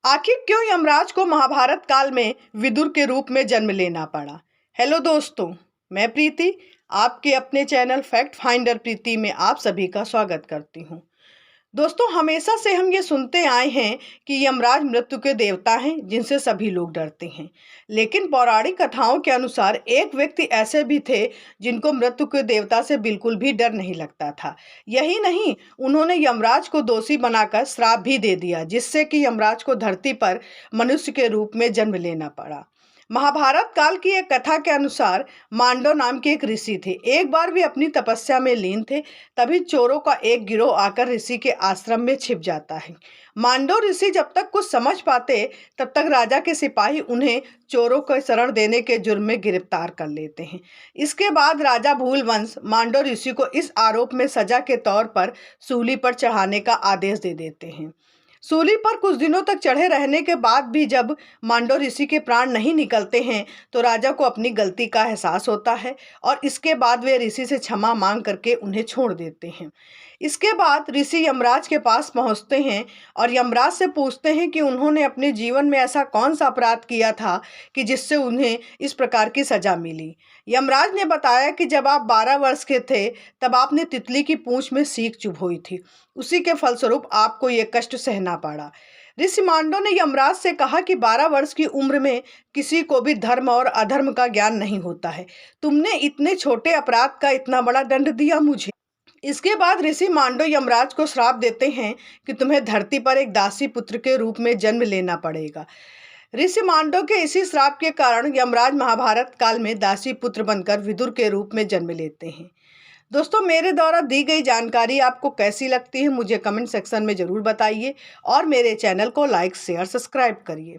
आखिर क्यों यमराज को महाभारत काल में विदुर के रूप में जन्म लेना पड़ा। हेलो दोस्तों, मैं प्रीति आपके अपने चैनल फैक्ट फाइंडर प्रीति में आप सभी का स्वागत करती हूँ। दोस्तों, हमेशा से हम ये सुनते आए हैं कि यमराज मृत्यु के देवता हैं जिनसे सभी लोग डरते हैं। लेकिन पौराणिक कथाओं के अनुसार एक व्यक्ति ऐसे भी थे जिनको मृत्यु के देवता से बिल्कुल भी डर नहीं लगता था। यही नहीं, उन्होंने यमराज को दोषी बनाकर श्राप भी दे दिया, जिससे कि यमराज को धरती पर मनुष्य के रूप में जन्म लेना पड़ा। महाभारत काल की एक कथा के अनुसार मांडव नाम के एक ऋषि थे। एक बार वे अपनी तपस्या में लीन थे, तभी चोरों का एक गिरोह आकर ऋषि के आश्रम में छिप जाता है। मांडव ऋषि जब तक कुछ समझ पाते तब तक राजा के सिपाही उन्हें चोरों को शरण देने के जुर्म में गिरफ्तार कर लेते हैं। इसके बाद राजा भूलवंश मांडव ऋषि को इस आरोप में सजा के तौर पर सूली पर चढ़ाने का आदेश दे देते हैं। सूली पर कुछ दिनों तक चढ़े रहने के बाद भी जब मांडव ऋषि के प्राण नहीं निकलते हैं तो राजा को अपनी गलती का एहसास होता है और इसके बाद वे ऋषि से क्षमा मांग करके उन्हें छोड़ देते हैं। इसके बाद ऋषि यमराज के पास पहुंचते हैं और यमराज से पूछते हैं कि उन्होंने अपने जीवन में ऐसा कौन सा अपराध किया था कि जिससे उन्हें इस प्रकार की सजा मिली। यमराज ने बताया कि जब आप 12 वर्ष के थे तब आपने तितली की पूंछ में सीख चुभोई थी, उसी के फलस्वरूप आपको ये कष्ट सहना पड़ा। ऋषि मांडव ने यमराज से कहा कि 12 वर्ष की उम्र में किसी को भी धर्म और अधर्म का ज्ञान नहीं होता है। तुमने इतने छोटे अपराध का इतना बड़ा दंड दिया मुझे। इसके बाद ऋषि मांडव यमराज को श्राप देते हैं कि तुम्हें धरती पर एक दासी पुत्र के रूप में जन्म लेना पड़ेगा। ऋषि मांडव के इसी श्राप के कारण यमराज महाभारत काल में दासी पुत्र बनकर विदुर के रूप में जन्म लेते हैं। दोस्तों, मेरे द्वारा दी गई जानकारी आपको कैसी लगती है मुझे कमेंट सेक्शन में ज़रूर बताइए और मेरे चैनल को लाइक शेयर सब्सक्राइब करिए।